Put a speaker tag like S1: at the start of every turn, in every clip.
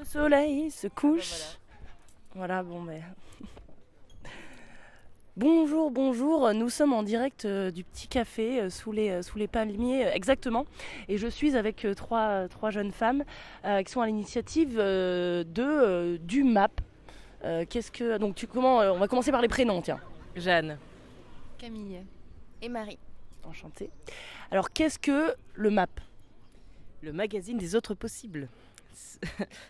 S1: soleil se couche. Voilà, bon, mais. Bonjour, bonjour, nous sommes en direct du petit café sous les palmiers, exactement. Et je suis avec trois jeunes femmes qui sont à l'initiative du MAP. On va commencer par les prénoms, tiens.
S2: Jeanne.
S3: Camille et Marie.
S1: Enchantée. Alors, qu'est-ce que le MAP?
S2: Le magazine des autres possibles.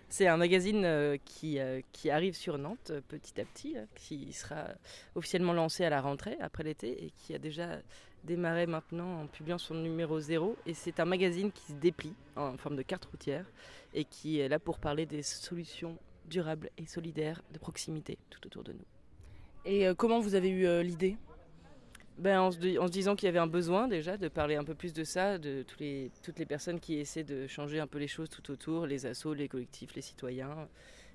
S2: C'est un magazine qui arrive sur Nantes petit à petit, qui sera officiellement lancé à la rentrée après l'été et qui a déjà démarré maintenant en publiant son numéro 0. Et c'est un magazine qui se déplie en forme de carte routière et qui est là pour parler des solutions durables et solidaires de proximité tout autour de nous.
S1: Et comment vous avez eu l'idée?
S2: En se disant qu'il y avait un besoin déjà de parler un peu plus de ça, de toutes les personnes qui essaient de changer un peu les choses tout autour, les assos, les collectifs, les citoyens,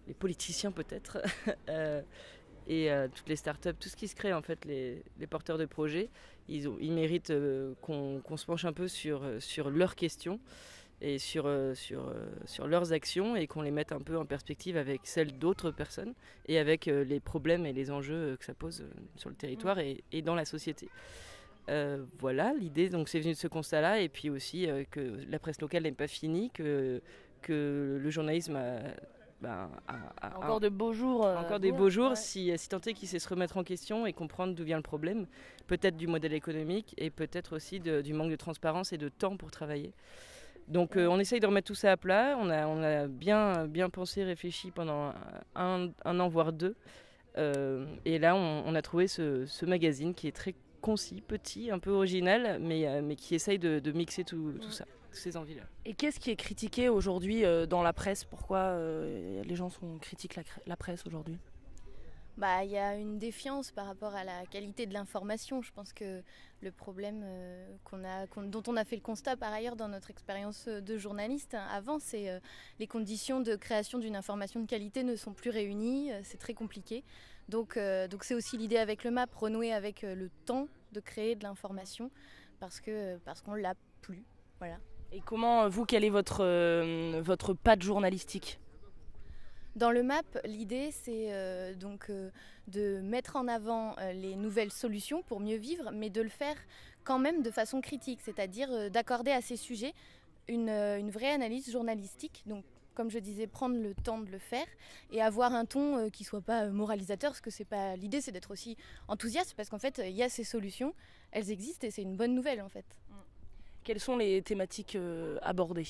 S2: les politiciens peut-être, toutes les startups, tout ce qui se crée en fait, les porteurs de projets, ils méritent qu'on se penche un peu sur leurs questions et sur leurs actions et qu'on les mette un peu en perspective avec celles d'autres personnes et avec les problèmes et les enjeux que ça pose sur le territoire et dans la société. Voilà, l'idée donc c'est venu de ce constat-là et puis aussi que la presse locale n'est pas finie, que le journalisme a
S1: encore de beaux jours.
S2: Encore des beaux jours, ouais. si tant est qu'il sait se remettre en question et comprendre d'où vient le problème, peut-être du modèle économique et peut-être aussi du manque de transparence et de temps pour travailler. Donc on essaye de remettre tout ça à plat, on a bien pensé, réfléchi pendant un an voire deux. Et là on a trouvé ce magazine qui est très concis, petit, un peu original, mais qui essaye de mixer tout ça, toutes ces envies-là.
S1: Et qu'est-ce qui est critiqué aujourd'hui dans la presse? Pourquoi les gens critiquent la presse aujourd'hui?
S3: Il y a une défiance par rapport à la qualité de l'information. Je pense que le problème dont on a fait le constat par ailleurs dans notre expérience de journaliste avant, c'est les conditions de création d'une information de qualité ne sont plus réunies, c'est très compliqué. Donc c'est aussi l'idée avec le MAP, renouer avec le temps de créer de l'information parce qu'on l'a plus. Voilà.
S1: Et comment, quelle est votre patte journalistique ?
S3: Dans le MAP, l'idée c'est de mettre en avant les nouvelles solutions pour mieux vivre, mais de le faire quand même de façon critique, c'est-à-dire d'accorder à ces sujets une vraie analyse journalistique. Donc, comme je disais, prendre le temps de le faire et avoir un ton qui ne soit pas moralisateur, parce que c'est pas l'idée, c'est d'être aussi enthousiaste, parce qu'en fait, il y a ces solutions, elles existent et c'est une bonne nouvelle en fait.
S1: Quelles sont les thématiques abordées ?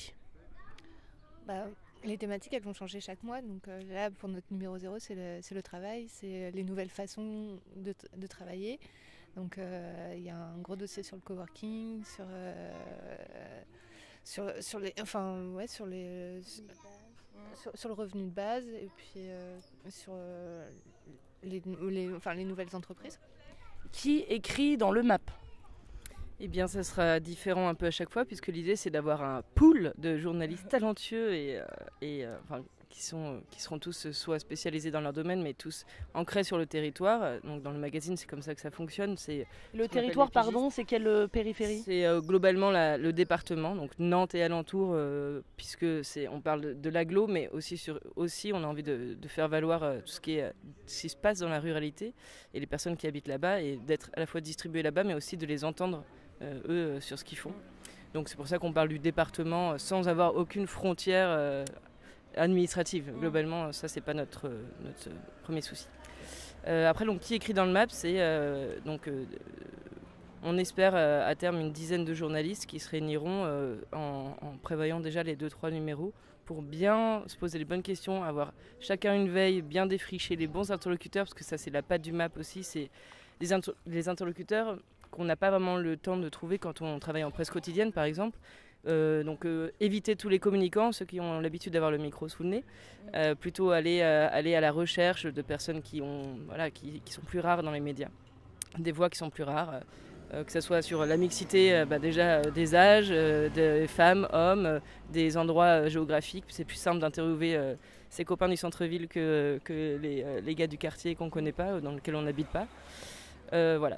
S4: Les thématiques, elles vont changer chaque mois. Donc là, pour notre numéro 0, c'est le travail, c'est les nouvelles façons de travailler. Donc il y a un gros dossier sur le coworking, sur le revenu de base et puis sur les nouvelles entreprises.
S1: Qui écrit dans le MAP ?
S2: Eh bien, ça sera différent un peu à chaque fois, puisque l'idée, c'est d'avoir un pool de journalistes talentueux qui seront tous soit spécialisés dans leur domaine, mais tous ancrés sur le territoire. Donc, dans le magazine, c'est comme ça que ça fonctionne.
S1: Le territoire, c'est quelle périphérie ?
S2: C'est globalement le département, donc Nantes et alentour, puisque on parle de l'agglo, mais aussi on a envie de faire valoir tout ce qui se passe dans la ruralité et les personnes qui habitent là-bas, et d'être à la fois distribués là-bas, mais aussi de les entendre eux sur ce qu'ils font. Donc c'est pour ça qu'on parle du département sans avoir aucune frontière administrative. Globalement, ça c'est pas notre premier souci. Après, donc, qui écrit dans le MAP, c'est on espère à terme une dizaine de journalistes qui se réuniront en prévoyant déjà les 2-3 numéros pour bien se poser les bonnes questions, avoir chacun une veille, bien défricher les bons interlocuteurs, parce que ça c'est la patte du MAP aussi, c'est les interlocuteurs qu'on n'a pas vraiment le temps de trouver quand on travaille en presse quotidienne par exemple. Éviter tous les communicants, ceux qui ont l'habitude d'avoir le micro sous le nez, plutôt aller à la recherche de personnes qui sont plus rares dans les médias, des voix qui sont plus rares, que ce soit sur la mixité déjà des âges, des femmes, hommes, des endroits géographiques. C'est plus simple d'interviewer ses copains du centre-ville que les gars du quartier qu'on ne connaît pas, dans lequel on n'habite pas.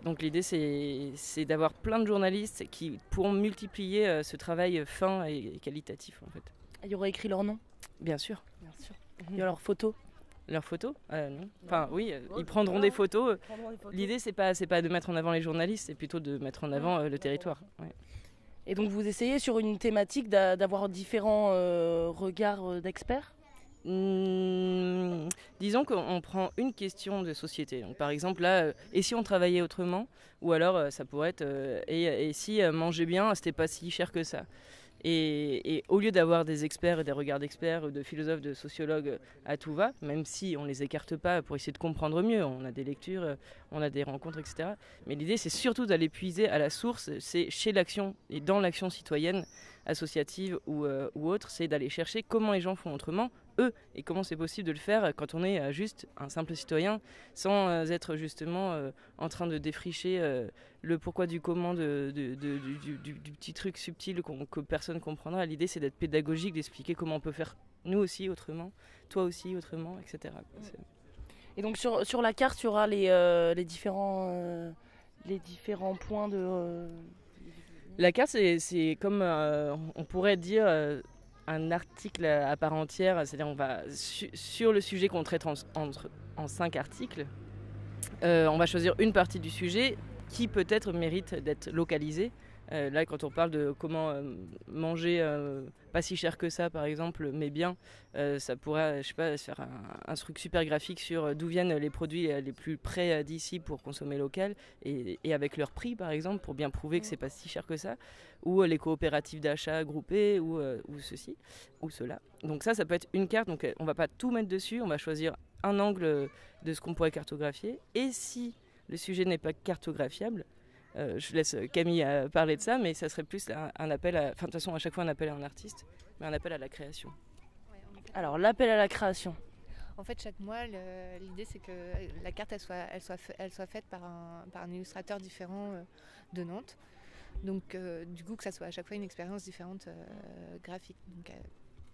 S2: Donc l'idée c'est d'avoir plein de journalistes qui pourront multiplier ce travail fin et qualitatif en fait.
S1: Il y aura écrit leur nom ?
S2: Bien sûr.
S1: Bien sûr. Il y a leurs photos.
S2: Leurs photos non. Enfin oui, ils prendront des photos. L'idée c'est pas de mettre en avant les journalistes, c'est plutôt de mettre en avant le territoire. Ouais.
S1: Et donc vous essayez sur une thématique d'avoir différents regards d'experts.
S2: Disons qu'on prend une question de société. Donc, par exemple, là, et si on travaillait autrement? Ou alors, ça pourrait être, et si manger bien, c'était pas si cher que ça? Et au lieu d'avoir des experts et des regards d'experts, de philosophes, de sociologues à tout va, même si on les écarte pas pour essayer de comprendre mieux, on a des lectures, on a des rencontres, etc. Mais l'idée, c'est surtout d'aller puiser à la source, c'est chez l'action et dans l'action citoyenne, associative ou autre, c'est d'aller chercher comment les gens font autrement, eux, et comment c'est possible de le faire quand on est juste un simple citoyen, sans être justement en train de défricher le pourquoi du comment du petit truc subtil que personne comprendra. L'idée, c'est d'être pédagogique, d'expliquer comment on peut faire nous aussi autrement, toi aussi autrement, etc.
S1: Et donc sur la carte, il y aura les différents points de...
S2: La carte, c'est comme, on pourrait dire, un article à part entière, c'est-à-dire on va sur le sujet qu'on traite en 5 articles, on va choisir une partie du sujet qui peut-être mérite d'être localisée. Là, quand on parle de comment manger pas si cher que ça, par exemple, mais bien, ça pourrait, je sais pas, se faire un truc super graphique sur d'où viennent les produits les plus près d'ici pour consommer local et avec leur prix, par exemple, pour bien prouver que c'est pas si cher que ça, ou les coopératives d'achat groupées, ou ceci, ou cela. Donc ça peut être une carte, donc on va pas tout mettre dessus, on va choisir un angle de ce qu'on pourrait cartographier, et si le sujet n'est pas cartographiable, je laisse Camille parler de ça, mais ça serait plus un appel à... Enfin, de toute façon, à chaque fois, un appel à un artiste, mais un appel à la création.
S1: Alors, l'appel à la création.
S4: En fait, chaque mois, l'idée, c'est que la carte, elle soit faite par un illustrateur différent de Nantes. Donc, du coup, que ça soit à chaque fois une expérience différente graphique. Donc,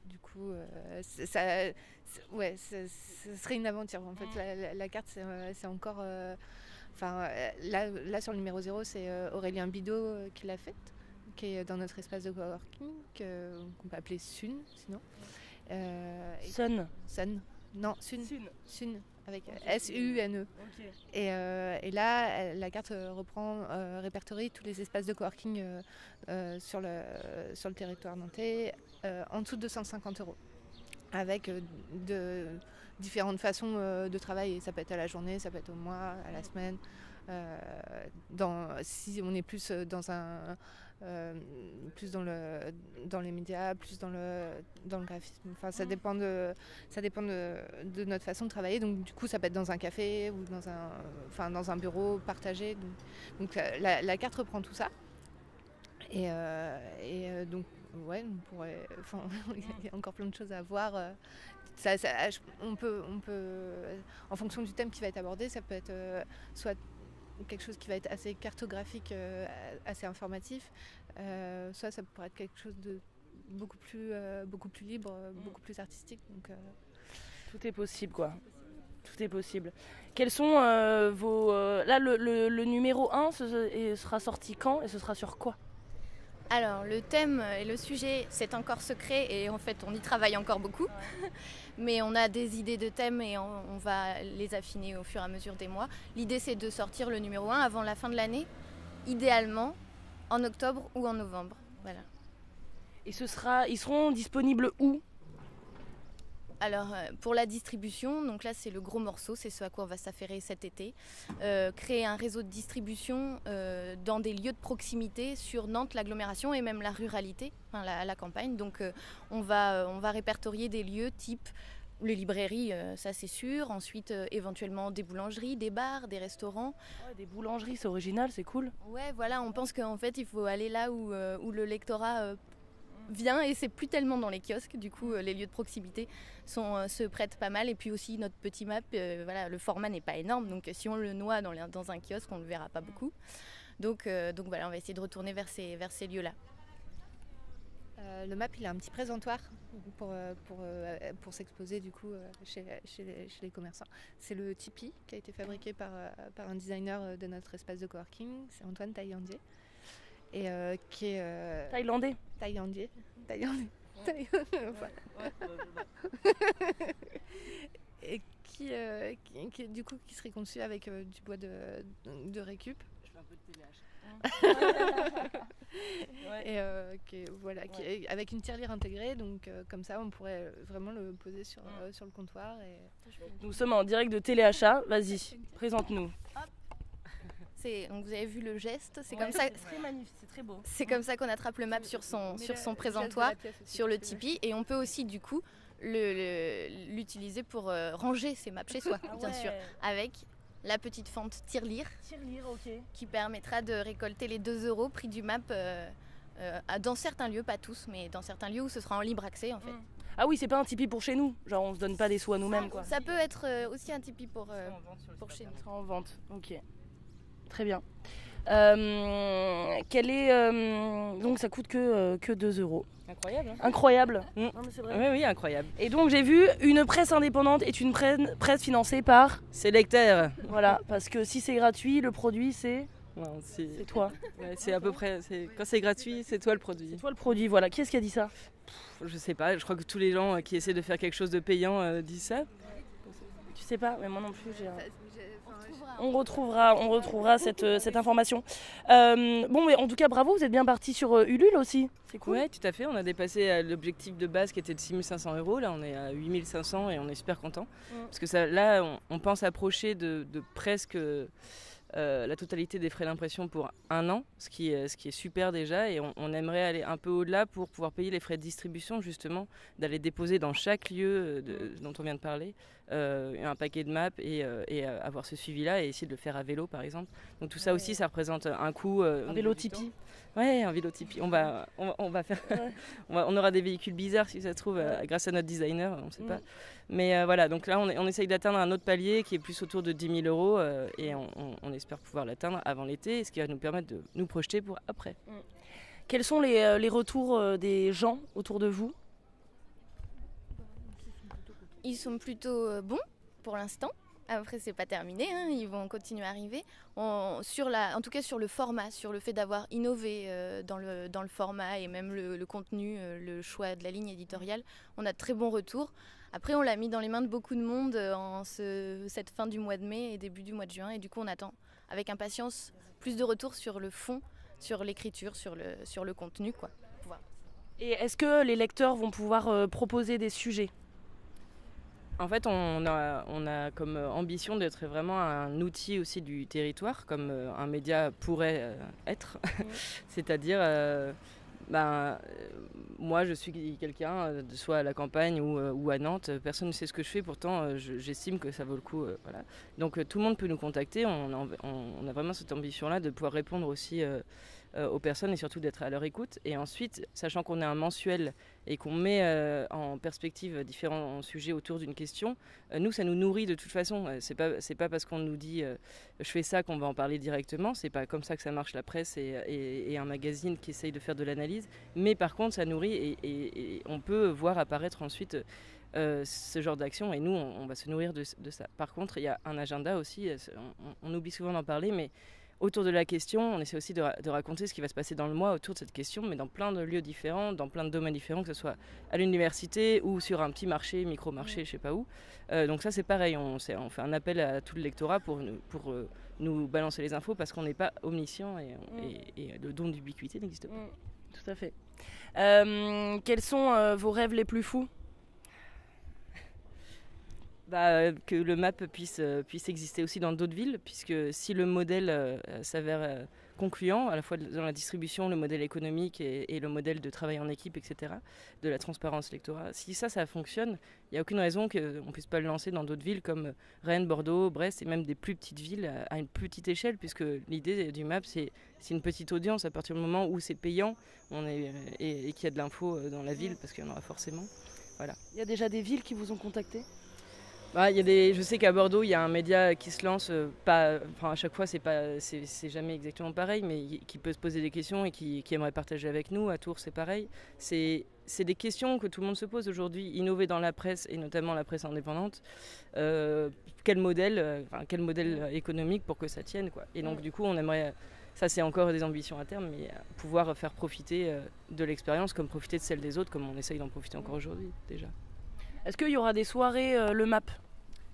S4: du coup, ça serait une aventure. En fait, la carte, c'est encore... là, sur le numéro 0, c'est Aurélien Bidot qui l'a faite, qui est dans notre espace de coworking, qu'on peut appeler Sun, sinon. Sun. Non, Sun, avec S-U-N-E. Okay. Et là, la carte répertorie tous les espaces de coworking sur le territoire nantais en dessous de 250 €. Avec différentes façons de travailler. Ça peut être à la journée, ça peut être au mois, à la semaine. Si on est plus dans les médias, plus dans le graphisme. Enfin, ça dépend de notre façon de travailler. Donc du coup, ça peut être dans un café ou dans un bureau partagé. Donc la carte reprend tout ça. Et donc ouais, il y a encore plein de choses à voir. On peut, en fonction du thème qui va être abordé, ça peut être soit quelque chose qui va être assez cartographique, assez informatif, soit ça pourrait être quelque chose de beaucoup plus libre, beaucoup plus artistique. Donc,
S1: tout est possible, quoi. Tout est possible. Quels sont vos... Là, le numéro 1 sera sorti quand et ce sera sur quoi ?
S3: Alors, le thème et le sujet, c'est encore secret et en fait, on y travaille encore beaucoup. Mais on a des idées de thèmes et on va les affiner au fur et à mesure des mois. L'idée, c'est de sortir le numéro 1 avant la fin de l'année, idéalement en octobre ou en novembre. Voilà.
S1: Et ils seront disponibles où ?
S3: Alors, pour la distribution, donc là, c'est le gros morceau, c'est ce à quoi on va s'affairer cet été. Créer un réseau de distribution dans des lieux de proximité sur Nantes, l'agglomération et même la ruralité, la campagne. Donc, on va répertorier des lieux type les librairies, ça c'est sûr. Ensuite, éventuellement des boulangeries, des bars, des restaurants.
S1: Ouais, des boulangeries, c'est original, c'est cool.
S3: Ouais, voilà, on pense qu'en fait, il faut aller là où le lectorat... vient et c'est plus tellement dans les kiosques, du coup les lieux de proximité se prêtent pas mal et puis aussi notre petit map, le format n'est pas énorme donc si on le noie dans un kiosque on le verra pas beaucoup donc voilà, on va essayer de retourner vers ces lieux-là.
S4: Le map il a un petit présentoir pour s'exposer du coup chez les commerçants. C'est le Tipeee qui a été fabriqué par un designer de notre espace de coworking, c'est Antoine Taillandier. Et qui est
S1: Thaïlandais.
S4: Thaïlandais. qui serait conçu avec du bois de récup.
S2: Je fais un peu de téléachat.
S4: Et avec une tirelire intégrée, donc comme ça on pourrait vraiment le poser sur le comptoir.
S1: Nous sommes en direct de téléachat, vas-y, présente-nous.
S3: Donc vous avez vu le geste, c'est
S1: Ouais,
S3: comme ça.
S1: c'est très magnifique, c'est très beau.
S3: C'est comme ça qu'on attrape le map sur son présentoir, sur le Tipeee, et on peut aussi du coup l'utiliser pour ranger ses maps chez soi, bien sûr, avec la petite fente tirelire qui permettra de récolter les 2 € prix du map dans certains lieux, pas tous, mais dans certains lieux où ce sera en libre accès en fait.
S1: Ah oui, c'est pas un Tipeee pour chez nous, genre on se donne pas des sous à nous-mêmes quoi.
S3: Ça peut être aussi un Tipeee pour chez nous.
S1: Ça sera en vente, ok. Très bien. Donc ça coûte que 2 €.
S2: Incroyable. Hein.
S1: Incroyable.
S2: Non,
S1: mais c'est vrai.
S2: Oui, incroyable.
S1: Et donc j'ai vu une presse indépendante est une presse financée par.
S2: Selectaire.
S1: Voilà, parce que si c'est gratuit, le produit c'est.
S2: Non,
S1: C'est toi.
S2: Ouais, c'est à peu près. Quand c'est gratuit, c'est toi le produit.
S1: C'est toi le produit, voilà. Qui est-ce qui a dit ça?
S2: Je sais pas. Je crois que tous les gens qui essaient de faire quelque chose de payant disent ça.
S1: Tu sais pas, mais moi non plus. On retrouvera cette information. Bon, mais en tout cas, bravo, vous êtes bien parti sur Ulule aussi. C'est cool.
S2: Ouais, tout à fait. On a dépassé l'objectif de base qui était de 6 500 €. Là, on est à 8 500 et on est super content. Parce que ça, là, on pense approcher de presque la totalité des frais d'impression pour 1 an, ce qui est super déjà. Et on aimerait aller un peu au-delà pour pouvoir payer les frais de distribution, justement, d'aller déposer dans chaque lieu dont on vient de parler un paquet de maps et avoir ce suivi-là et essayer de le faire à vélo, par exemple. Donc tout ça aussi, ça représente un coût.
S1: Un vélo Tipeee.
S2: Ouais, un vélo Tipeee. On va faire. On aura des véhicules bizarres si ça se trouve, grâce à notre designer, on ne sait pas. Mais voilà, donc là, on essaye d'atteindre un autre palier qui est plus autour de 10 000 € et on espère pouvoir l'atteindre avant l'été, ce qui va nous permettre de nous projeter pour après.
S1: Quels sont les retours des gens autour de vous?
S3: Ils sont plutôt bons pour l'instant. Après, c'est pas terminé, hein, ils vont continuer à arriver. En tout cas, sur le format, sur le fait d'avoir innové dans le format et même le contenu, le choix de la ligne éditoriale, on a de très bons retours. Après, on l'a mis dans les mains de beaucoup de monde cette fin du mois de mai et début du mois de juin. Et du coup, on attend avec impatience plus de retours sur le fond, sur l'écriture, sur le contenu, quoi. Voilà.
S1: Et est-ce que les lecteurs vont pouvoir proposer des sujets?
S2: En fait, on a comme ambition d'être vraiment un outil aussi du territoire, comme un média pourrait être. C'est-à-dire, moi, je suis quelqu'un, soit à la campagne ou à Nantes, personne ne sait ce que je fais, pourtant j'estime que ça vaut le coup. Voilà. Donc tout le monde peut nous contacter, on a vraiment cette ambition-là de pouvoir répondre aussi aux personnes et surtout d'être à leur écoute. Et ensuite, sachant qu'on est un mensuel et qu'on met en perspective différents sujets autour d'une question, nous, ça nous nourrit de toute façon. C'est pas parce qu'on nous dit je fais ça qu'on va en parler directement. C'est pas comme ça que ça marche la presse et un magazine qui essaye de faire de l'analyse. Mais par contre, ça nourrit et on peut voir apparaître ensuite ce genre d'action et nous, on va se nourrir de ça. Par contre, il y a un agenda aussi, on oublie souvent d'en parler, mais autour de la question, on essaie aussi de raconter ce qui va se passer dans le mois autour de cette question, mais dans plein de lieux différents, dans plein de domaines différents, que ce soit à l'université ou sur un petit marché, micro-marché, je sais pas où. Donc ça, c'est pareil, on fait un appel à tout le lectorat pour nous balancer les infos parce qu'on n'est pas omniscient et le don d'ubiquité n'existe pas.
S1: Tout à fait. Quels sont vos rêves les plus fous?
S2: Que le map puisse exister aussi dans d'autres villes, puisque si le modèle s'avère concluant, à la fois dans la distribution, le modèle économique et le modèle de travail en équipe, etc., de la transparence lectorat, si ça fonctionne, il n'y a aucune raison qu'on ne puisse pas le lancer dans d'autres villes comme Rennes, Bordeaux, Brest et même des plus petites villes à une plus petite échelle, puisque l'idée du map, c'est une petite audience à partir du moment où c'est payant et qu'il y a de l'info dans la ville, parce qu'il y en aura forcément. Voilà.
S1: Il y a déjà des villes qui vous ont contacté?
S2: Je sais qu'à Bordeaux, il y a un média qui se lance, à chaque fois, c'est jamais exactement pareil, mais qui peut se poser des questions et qui aimerait partager avec nous. À Tours, c'est pareil. C'est des questions que tout le monde se pose aujourd'hui. Innover dans la presse, et notamment la presse indépendante, quel modèle économique pour que ça tienne, quoi. Et donc, du coup, on aimerait... Ça, c'est encore des ambitions à terme, mais pouvoir faire profiter de l'expérience comme profiter de celle des autres, comme on essaye d'en profiter encore aujourd'hui, déjà.
S1: Est-ce qu'il y aura des soirées le MAP?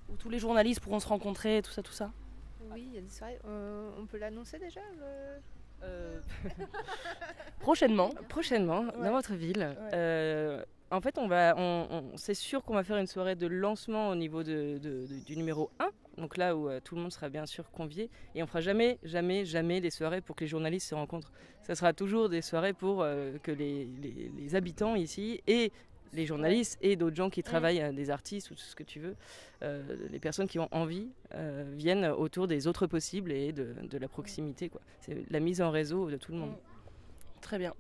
S1: Où tous les journalistes pourront se rencontrer, tout ça, tout ça.
S4: Oui, il y a des soirées. On peut l'annoncer déjà
S1: Prochainement.
S2: Prochainement,
S1: Ouais.
S2: dans votre ville.
S1: Ouais.
S2: En fait, c'est sûr qu'on va faire une soirée de lancement au niveau du numéro 1. Donc là où tout le monde sera bien sûr convié. Et on fera jamais des soirées pour que les journalistes se rencontrent. Ça sera toujours des soirées pour que les habitants ici et les journalistes et d'autres gens qui travaillent, des artistes ou tout ce que tu veux, les personnes qui ont envie viennent autour des autres possibles et de la proximité, quoi. C'est la mise en réseau de tout le monde.
S1: Très bien.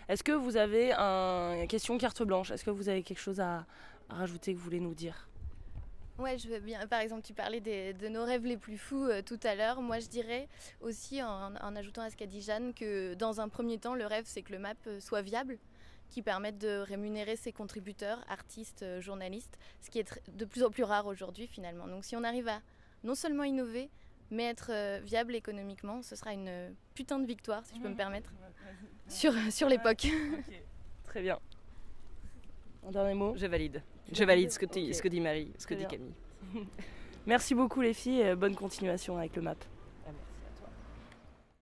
S1: Est-ce que vous avez une question carte blanche? Est-ce que vous avez quelque chose à rajouter que vous voulez nous dire?
S3: Ouais, je veux bien. Par exemple, tu parlais de nos rêves les plus fous tout à l'heure. Moi, je dirais aussi, en ajoutant à ce qu'a dit Jeanne, que dans un premier temps, le rêve, c'est que le MAP soit viable, qui permette de rémunérer ses contributeurs, artistes, journalistes, ce qui est de plus en plus rare aujourd'hui finalement. Donc si on arrive à non seulement innover, mais être viable économiquement, ce sera une putain de victoire, si je peux me permettre, sur l'époque.
S1: Okay. Très bien. Un dernier mot?
S2: Je valide ce que dit Marie, ce que dit Camille.
S1: Merci beaucoup les filles et bonne continuation avec le MAP.